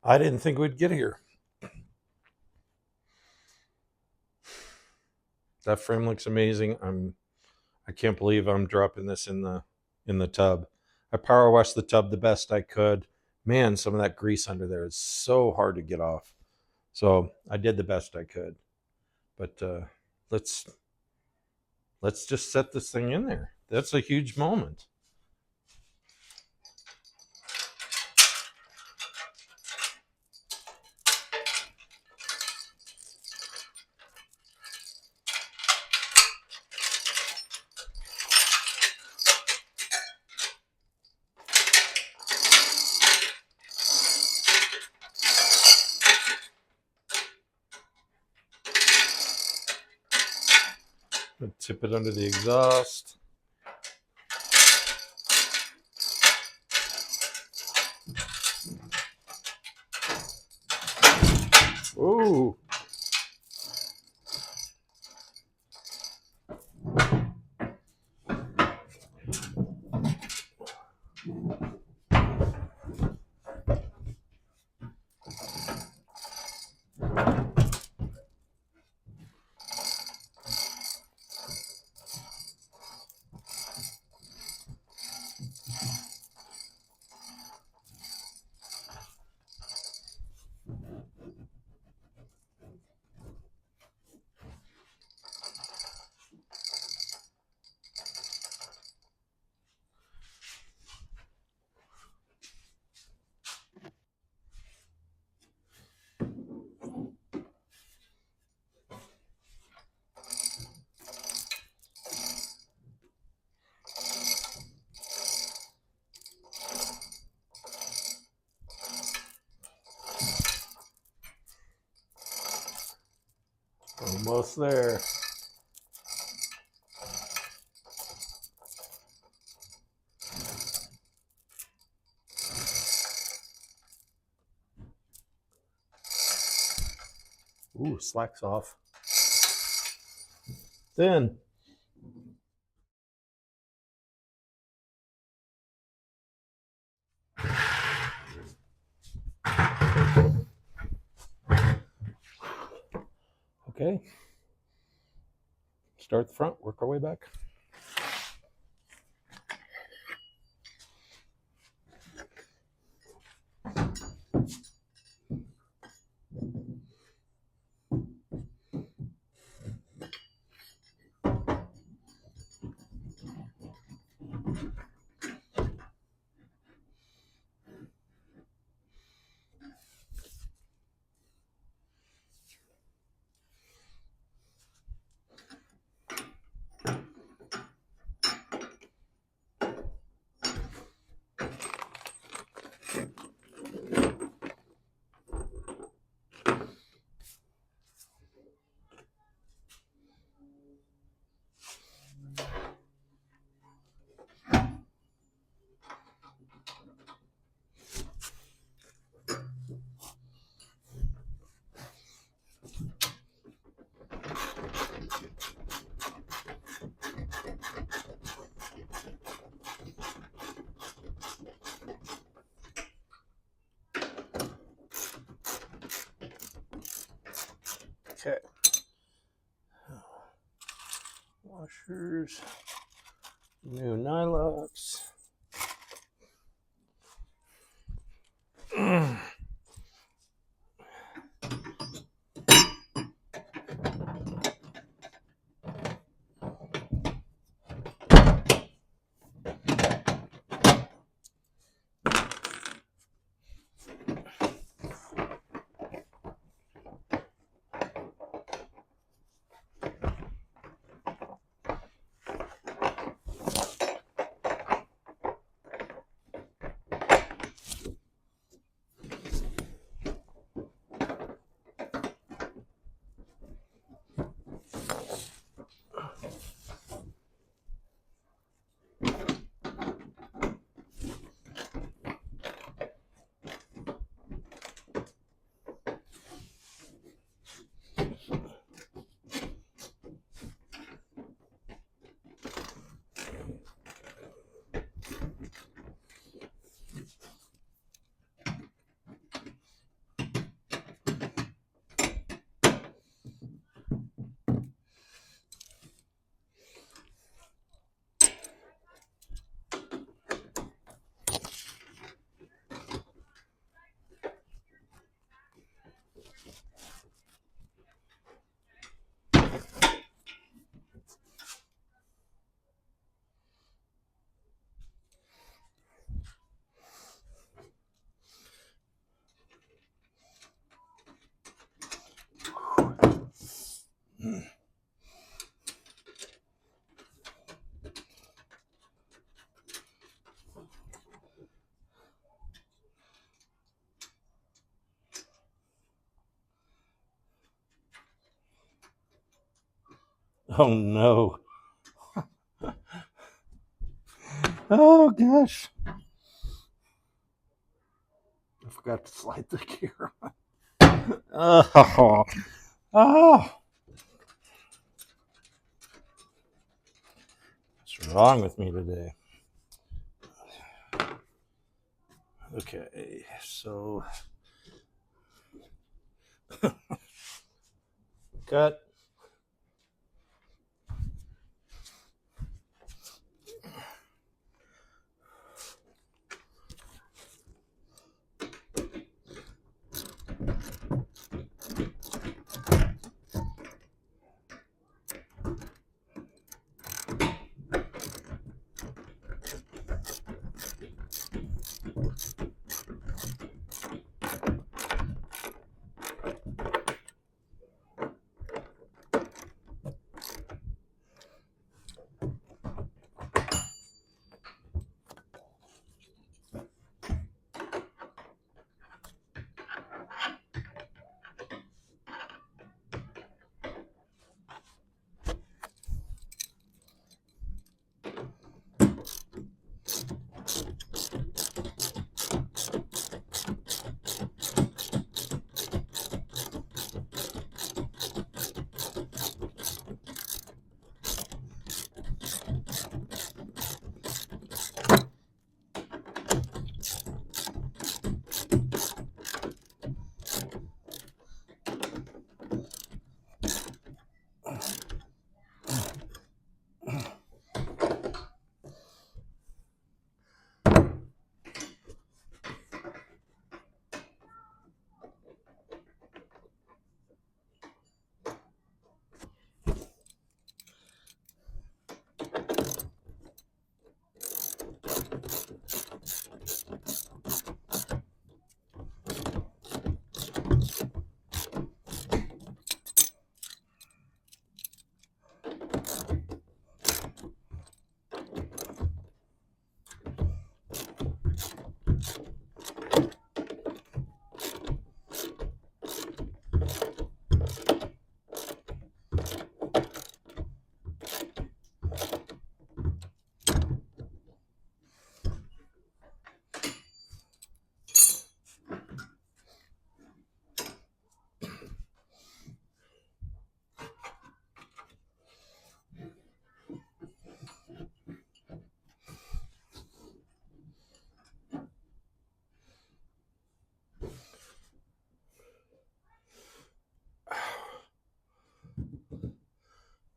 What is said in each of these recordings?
I didn't think we'd get here. That frame looks amazing. I can't believe I'm dropping this in the tub. I power washed the tub the best I could. Man, some of that grease under there is so hard to get off. So I did the best I could. But let's let's just set this thing in there. That's a huge moment. Tip it under the exhaust. Ooh. Almost there. Ooh, slack's off. Then okay. Start the front, work our way back. Okay. Washers, new nylocks. Oh no. Oh gosh. I forgot to slide the gear on. Oh. Oh. What's wrong with me today? Okay, so cut.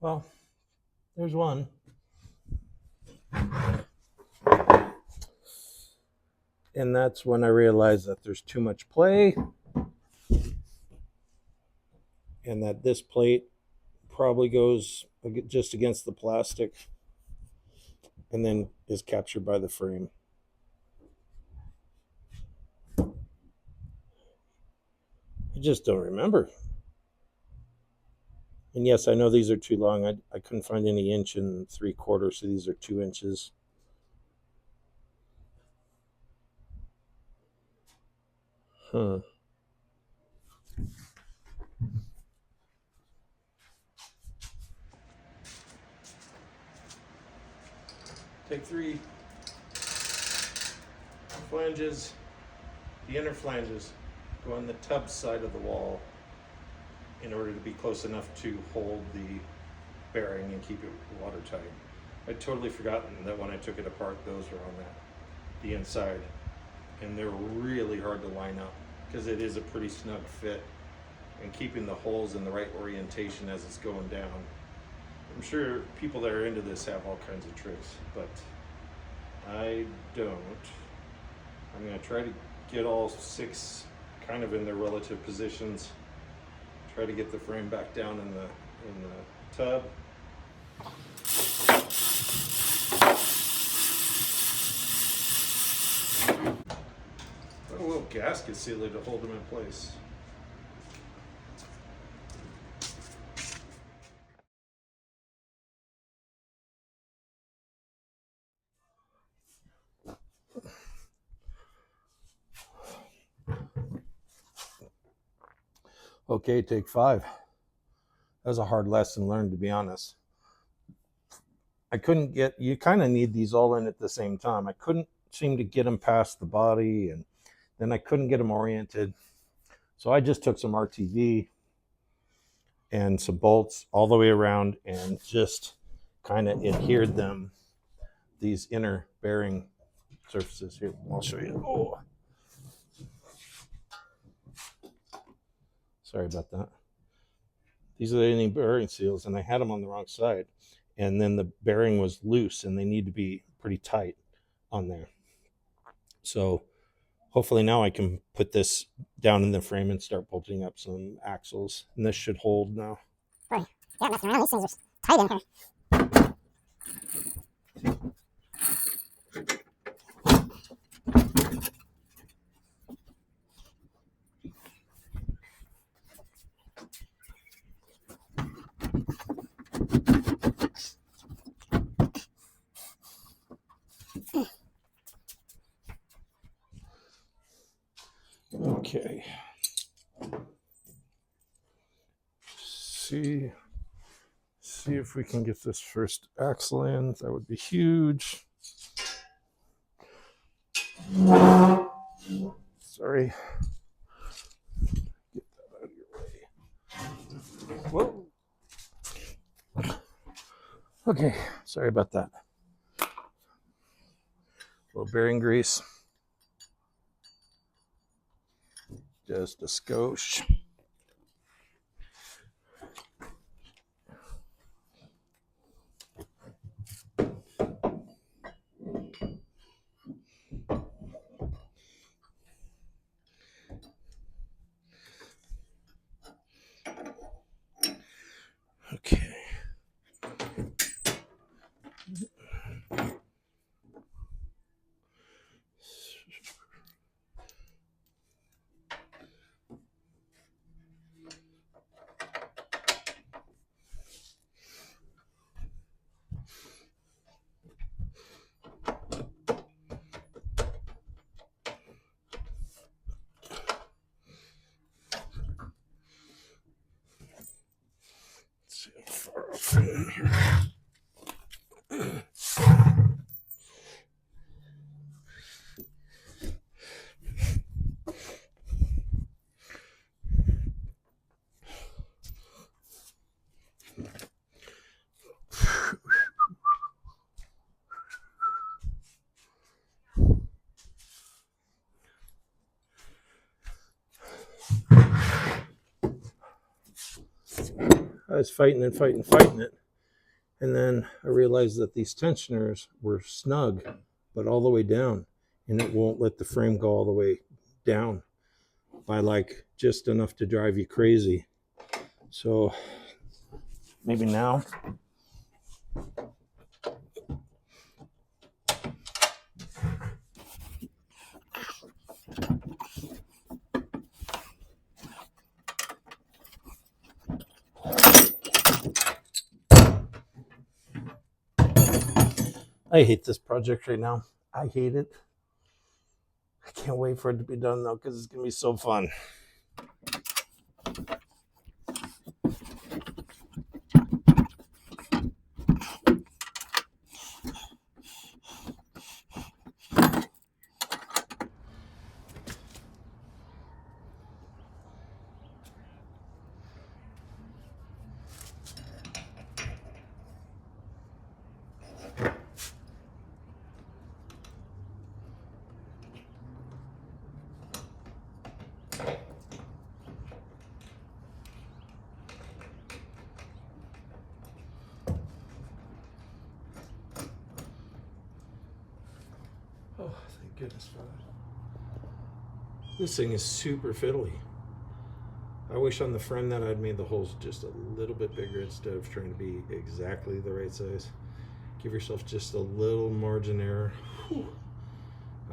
Well, there's one. And that's when I realized that there's too much play and that this plate probably goes just against the plastic and then is captured by the frame. I just don't remember. And yes, I know these are too long. I couldn't find any 1.75 inches, so these are 2 inches. Huh. Take 3 flanges. The inner flanges go on the tub side of the wall in order to be close enough to hold the bearing and keep it watertight. I'd totally forgotten that when I took it apart, those were on the inside. And they're really hard to line up because it is a pretty snug fit, and keeping the holes in the right orientation as it's going down. I'm sure people that are into this have all kinds of tricks, but I don't. I'm going to try to get all 6 kind of in their relative positions. Try to get the frame back down in the tub. Put a little gasket sealer to hold them in place. Okay, take 5. That was a hard lesson learned, to be honest. I couldn't get, you kind of need these all in at the same time. I couldn't seem to get them past the body, and then I couldn't get them oriented. So I just took some RTV and some bolts all the way around and just kind of adhered them, these inner bearing surfaces here. I'll show you. Oh, sorry about that. These are the inner bearing seals, and I had them on the wrong side. And then the bearing was loose, and they need to be pretty tight on there. So hopefully now I can put this down in the frame and start bolting up some axles. And this should hold now. Boy, yeah, messing around. These things are tight in here. Okay. See if we can get this first axle in. That would be huge. Sorry. Get that out of your way. Whoa. Okay, sorry about that. A little bearing grease. Just a skosh. Okay. See how far off I am here. I was fighting and fighting it. And then I realized that these tensioners were snug, but all the way down. And it won't let the frame go all the way down by like just enough to drive you crazy. So maybe now. I hate this project right now. I hate it. I can't wait for it to be done though, because it's going to be so fun. Oh, thank goodness for that. This thing is super fiddly. I wish on the front that I'd made the holes just a little bit bigger instead of trying to be exactly the right size. Give yourself just a little margin error. Whew.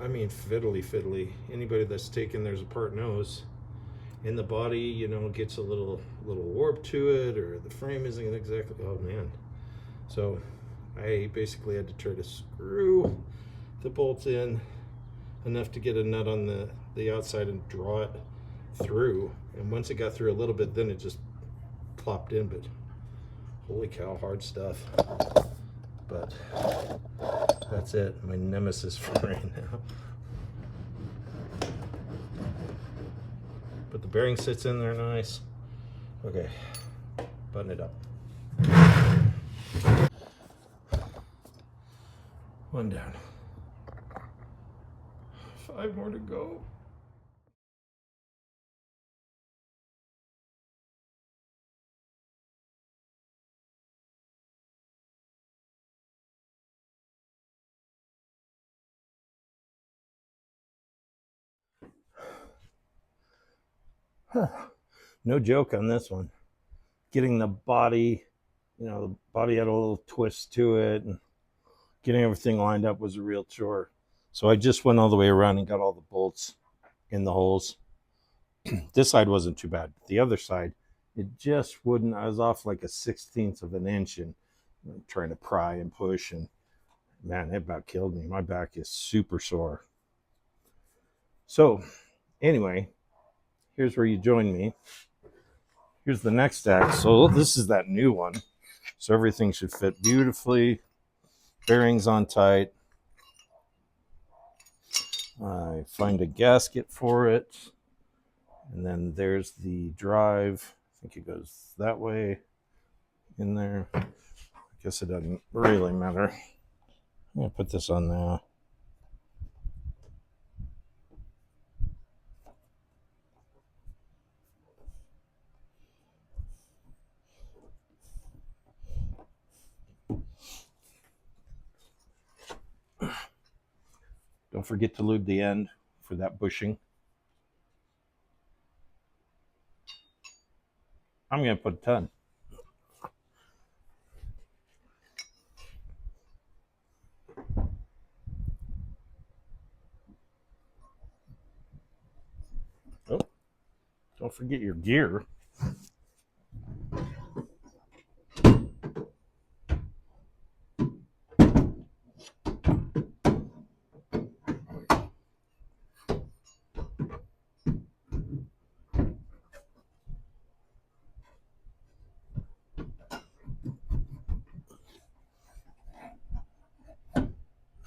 I mean, fiddly. Anybody that's taken theirs apart knows. In the body, you know, gets a little warp to it, or the frame isn't exactly. Oh man. So I basically had to try to screw the bolt in enough to get a nut on the outside and draw it through. And once it got through a little bit, then it just plopped in. But holy cow, hard stuff. But that's it. My nemesis for right now. But the bearing sits in there nice. Okay, button it up. One down. 5 more to go. No joke on this one. Getting the body, the body had a little twist to it, and getting everything lined up was a real chore. So I just went all the way around and got all the bolts in the holes. This side wasn't too bad. The other side, it just wouldn't. I was off like a 16th of an inch and trying to pry and push, and man, it about killed me. My back is super sore. So anyway, here's where you join me. Here's the next axle. This is that new one. So everything should fit beautifully. Bearings on tight. I find a gasket for it. And then there's the drive. I think it goes that way in there. I guess it doesn't really matter. I'm going to put this on now. Don't forget to lube the end for that bushing. I'm going to put a ton. Oh, don't forget your gear.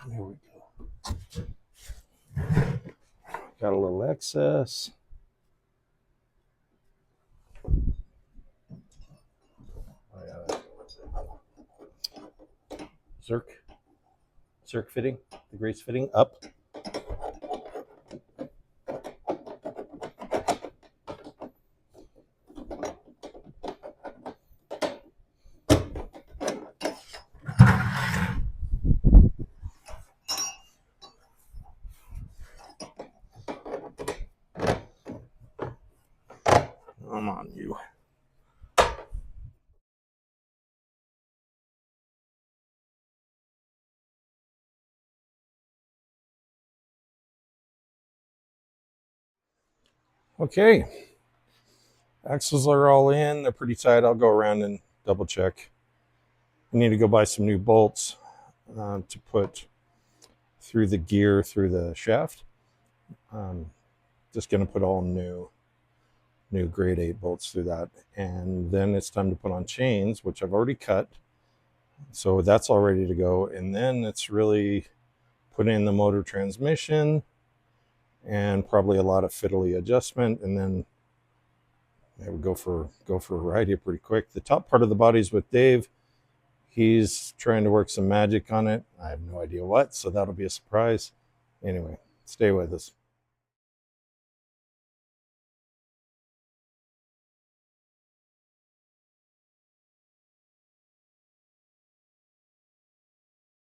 There we go. Got a little excess. Zerk fitting, the grease fitting up. I'm on you. Okay, axles are all in. They're pretty tight. I'll go around and double check. I need to go buy some new bolts to put through the gear, through the shaft. Just going to put all new grade 8 bolts through that. And then it's time to put on chains, which I've already cut. So that's all ready to go. And then it's really putting in the motor transmission and probably a lot of fiddly adjustment. And then I would go for a ride here pretty quick. The top part of the body's with Dave. He's trying to work some magic on it. I have no idea what, so that'll be a surprise. Anyway, stay with us.